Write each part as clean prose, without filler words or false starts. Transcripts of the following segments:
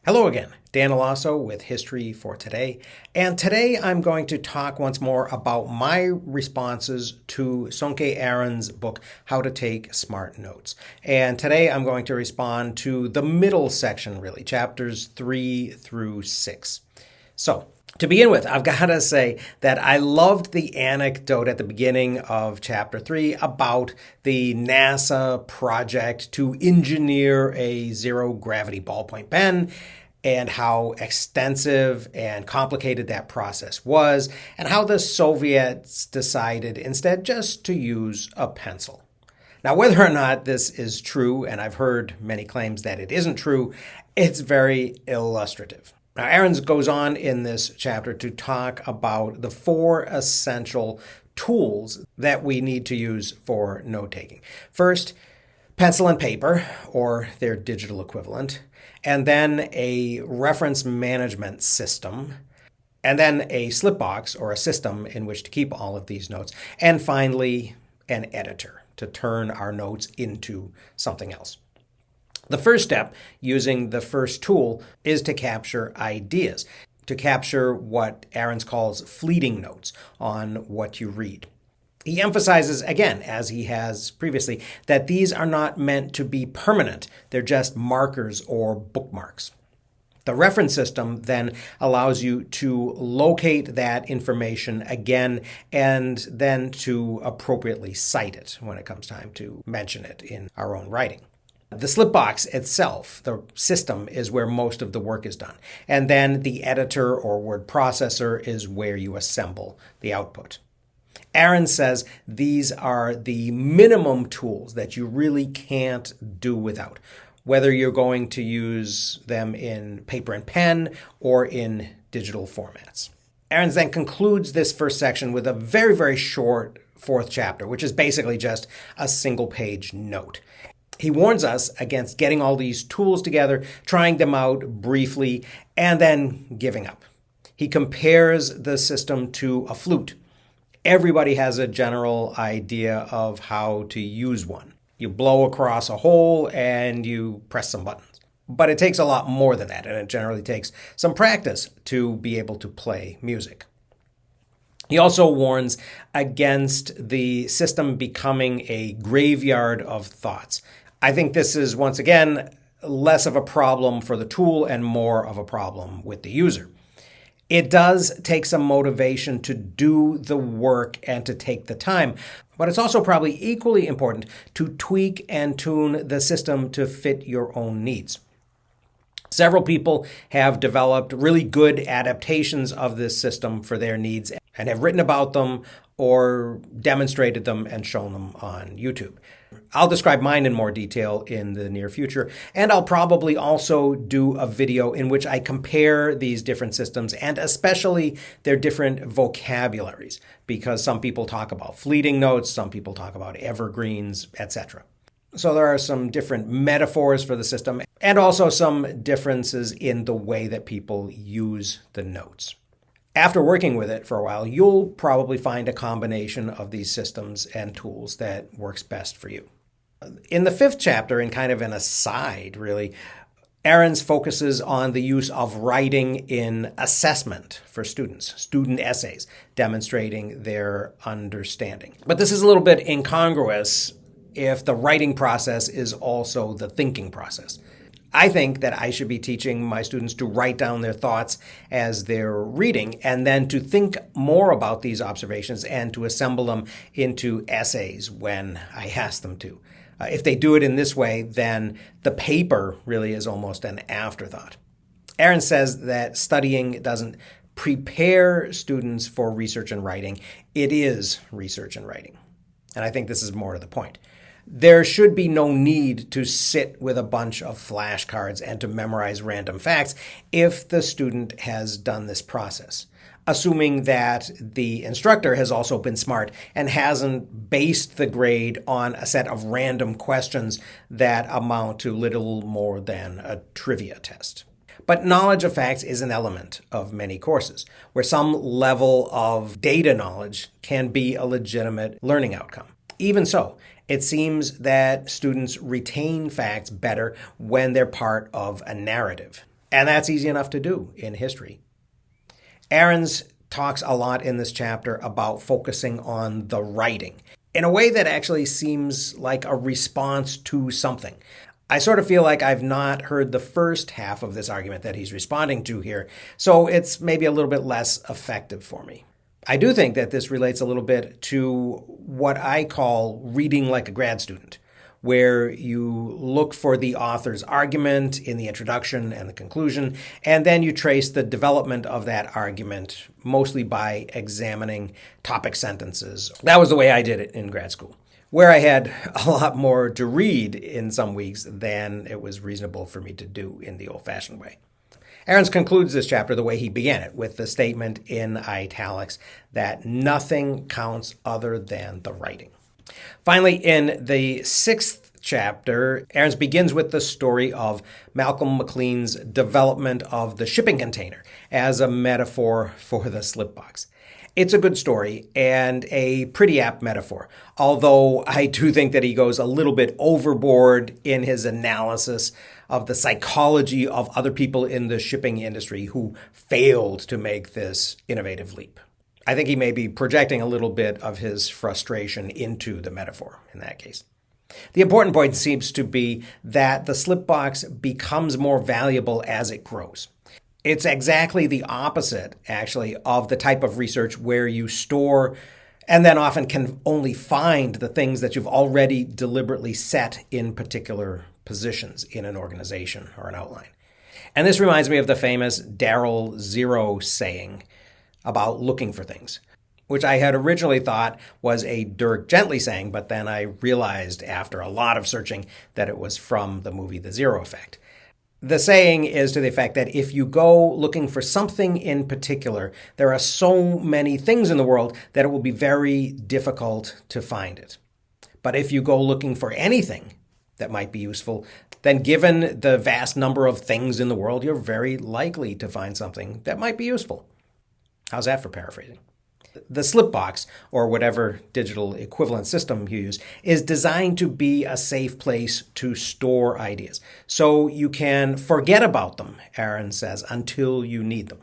Hello again, Dan Alasso with History for Today, and today I'm going to talk once more about my responses to Sönke Ahrens' book, How to Take Smart Notes. And today I'm going to respond to the middle section, really, chapters 3 through 6. So, to begin with, I've got to say that I loved the anecdote at the beginning of Chapter 3 about the NASA project to engineer a zero-gravity ballpoint pen and how extensive and complicated that process was, and how the Soviets decided instead just to use a pencil. Now, whether or not this is true, and I've heard many claims that it isn't true, it's very illustrative. Now, Ahrens goes on in this chapter to talk about the 4 essential tools that we need to use for note-taking. First, pencil and paper, or their digital equivalent, and then a reference management system, and then a slipbox, or a system in which to keep all of these notes, and finally, an editor to turn our notes into something else. The first step, using the first tool, is to capture ideas, to capture what Ahrens calls fleeting notes on what you read. He emphasizes, again, as he has previously, that these are not meant to be permanent. They're just markers or bookmarks. The reference system then allows you to locate that information again and then to appropriately cite it when it comes time to mention it in our own writing. The slipbox itself, the system, is where most of the work is done. And then the editor or word processor is where you assemble the output. Ahrens says these are the minimum tools that you really can't do without, whether you're going to use them in paper and pen or in digital formats. Ahrens then concludes this first section with a very, very short 4th chapter, which is basically just a single-page note. He warns us against getting all these tools together, trying them out briefly, and then giving up. He compares the system to a flute. Everybody has a general idea of how to use one. You blow across a hole and you press some buttons. But it takes a lot more than that, and it generally takes some practice to be able to play music. He also warns against the system becoming a graveyard of thoughts. I think this is, once again, less of a problem for the tool and more of a problem with the user. It does take some motivation to do the work and to take the time, but it's also probably equally important to tweak and tune the system to fit your own needs. Several people have developed really good adaptations of this system for their needs and have written about them or demonstrated them and shown them on YouTube. I'll describe mine in more detail in the near future, and I'll probably also do a video in which I compare these different systems and especially their different vocabularies, because some people talk about fleeting notes, some people talk about evergreens, etc. So there are some different metaphors for the system and also some differences in the way that people use the notes. After working with it for a while, you'll probably find a combination of these systems and tools that works best for you. In the 5th chapter, in kind of an aside, really, Ahrens focuses on the use of writing in assessment for students, student essays, demonstrating their understanding. But this is a little bit incongruous if the writing process is also the thinking process. I think that I should be teaching my students to write down their thoughts as they're reading and then to think more about these observations and to assemble them into essays when I ask them to. If they do it in this way, then the paper really is almost an afterthought. Ahrens says that studying doesn't prepare students for research and writing. It is research and writing. And I think this is more to the point. There should be no need to sit with a bunch of flashcards and to memorize random facts if the student has done this process, assuming that the instructor has also been smart and hasn't based the grade on a set of random questions that amount to little more than a trivia test. But knowledge of facts is an element of many courses, where some level of data knowledge can be a legitimate learning outcome. Even so, it seems that students retain facts better when they're part of a narrative. And that's easy enough to do in history. Ahrens talks a lot in this chapter about focusing on the writing in a way that actually seems like a response to something. I sort of feel like I've not heard the first half of this argument that he's responding to here, so it's maybe a little bit less effective for me. I do think that this relates a little bit to what I call reading like a grad student, where you look for the author's argument in the introduction and the conclusion, and then you trace the development of that argument, mostly by examining topic sentences. That was the way I did it in grad school, where I had a lot more to read in some weeks than it was reasonable for me to do in the old-fashioned way. Ahrens concludes this chapter the way he began it, with the statement in italics that nothing counts other than the writing. Finally, in the 6th chapter, Ahrens begins with the story of Malcolm McLean's development of the shipping container as a metaphor for the slipbox. It's a good story and a pretty apt metaphor, although I do think that he goes a little bit overboard in his analysis of the psychology of other people in the shipping industry who failed to make this innovative leap. I think he may be projecting a little bit of his frustration into the metaphor in that case. The important point seems to be that the slipbox becomes more valuable as it grows. It's exactly the opposite, actually, of the type of research where you store and then often can only find the things that you've already deliberately set in particular positions in an organization or an outline. And this reminds me of the famous Darrell Zero saying about looking for things, which I had originally thought was a Dirk Gently saying, but then I realized after a lot of searching that it was from the movie The Zero Effect. The saying is to the effect that if you go looking for something in particular, there are so many things in the world that it will be very difficult to find it. But if you go looking for anything that might be useful, then given the vast number of things in the world, you're very likely to find something that might be useful. How's that for paraphrasing? The slipbox, or whatever digital equivalent system you use, is designed to be a safe place to store ideas. So you can forget about them, Ahrens says, until you need them.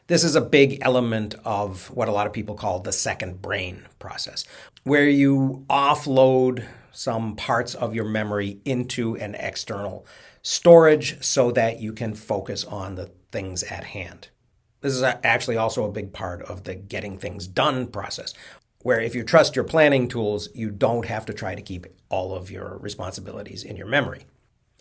This is a big element of what a lot of people call the second brain process, where you offload some parts of your memory into an external storage so that you can focus on the things at hand. This is actually also a big part of the getting things done process, where if you trust your planning tools, you don't have to try to keep all of your responsibilities in your memory.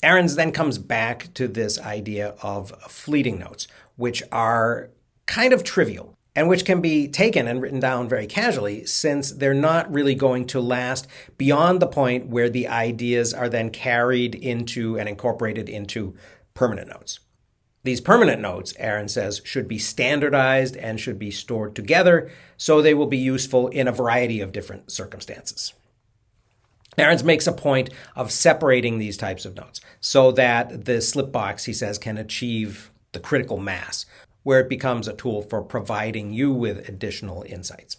Ahrens then comes back to this idea of fleeting notes, which are kind of trivial and which can be taken and written down very casually since they're not really going to last beyond the point where the ideas are then carried into and incorporated into permanent notes. These permanent notes, Ahrens says, should be standardized and should be stored together so they will be useful in a variety of different circumstances. Ahrens makes a point of separating these types of notes so that the slipbox, he says, can achieve the critical mass, where it becomes a tool for providing you with additional insights.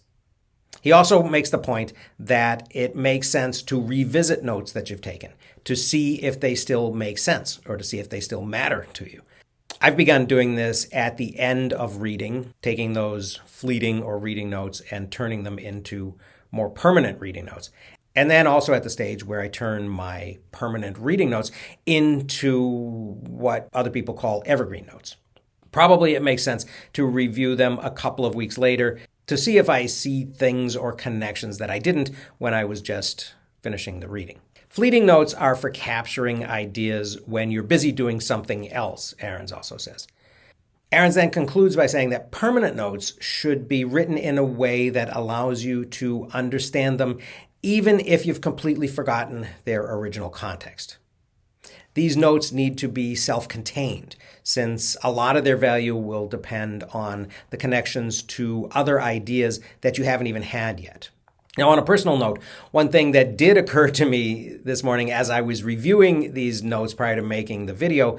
He also makes the point that it makes sense to revisit notes that you've taken to see if they still make sense or to see if they still matter to you. I've begun doing this at the end of reading, taking those fleeting or reading notes and turning them into more permanent reading notes. And then also at the stage where I turn my permanent reading notes into what other people call evergreen notes. Probably it makes sense to review them a couple of weeks later to see if I see things or connections that I didn't when I was just finishing the reading. Fleeting notes are for capturing ideas when you're busy doing something else, Ahrens also says. Ahrens then concludes by saying that permanent notes should be written in a way that allows you to understand them even if you've completely forgotten their original context. These notes need to be self-contained, since a lot of their value will depend on the connections to other ideas that you haven't even had yet. Now, on a personal note, one thing that did occur to me this morning as I was reviewing these notes prior to making the video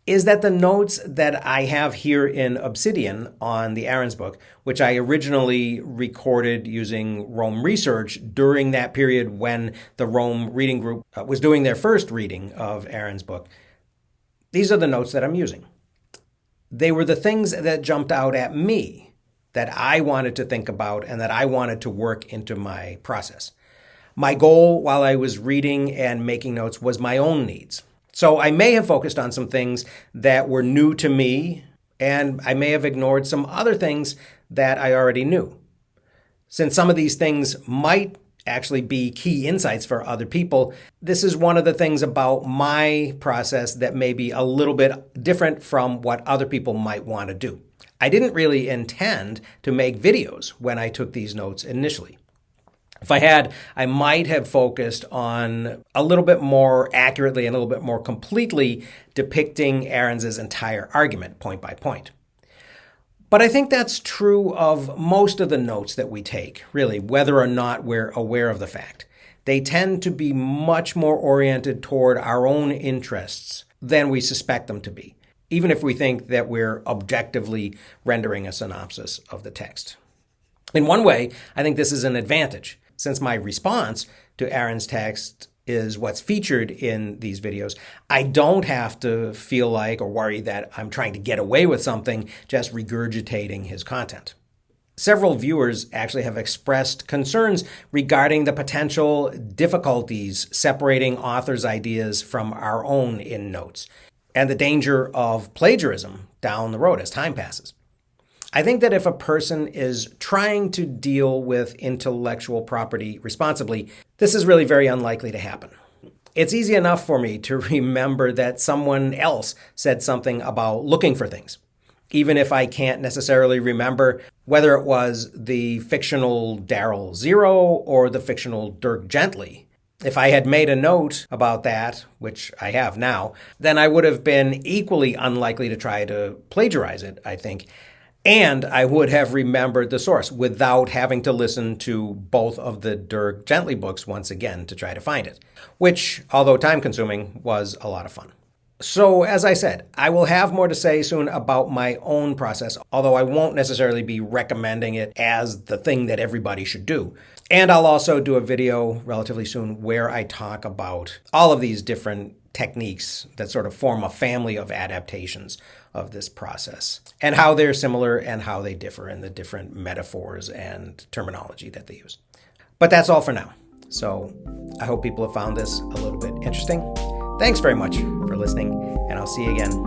is that the notes that I have here in Obsidian on the Ahrens book, which I originally recorded using Rome Research during that period when the Rome Reading Group was doing their first reading of Ahrens' book, these are the notes that I'm using. They were the things that jumped out at me that I wanted to think about and that I wanted to work into my process. My goal while I was reading and making notes was my own needs. So I may have focused on some things that were new to me, and I may have ignored some other things that I already knew. Since some of these things might actually be key insights for other people, this is one of the things about my process that may be a little bit different from what other people might want to do. I didn't really intend to make videos when I took these notes initially. If I had, I might have focused on a little bit more accurately and a little bit more completely depicting Ahrens' entire argument, point by point. But I think that's true of most of the notes that we take, really, whether or not we're aware of the fact. They tend to be much more oriented toward our own interests than we suspect them to be, even if we think that we're objectively rendering a synopsis of the text. In one way, I think this is an advantage. Since my response to Ahrens' text is what's featured in these videos, I don't have to feel like or worry that I'm trying to get away with something just regurgitating his content. Several viewers actually have expressed concerns regarding the potential difficulties separating authors' ideas from our own in notes and the danger of plagiarism down the road as time passes. I think that if a person is trying to deal with intellectual property responsibly, this is really very unlikely to happen. It's easy enough for me to remember that someone else said something about looking for things, even if I can't necessarily remember whether it was the fictional Darryl Zero or the fictional Dirk Gently. If I had made a note about that, which I have now, then I would have been equally unlikely to try to plagiarize it, I think. And I would have remembered the source without having to listen to both of the Dirk Gently books once again to try to find it, which, although time-consuming, was a lot of fun. So, as I said, I will have more to say soon about my own process, although I won't necessarily be recommending it as the thing that everybody should do. And I'll also do a video relatively soon where I talk about all of these different techniques that sort of form a family of adaptations of this process and how they're similar and how they differ in the different metaphors and terminology that they use. But that's all for now. So I hope people have found this a little bit interesting. Thanks very much for listening, and I'll see you again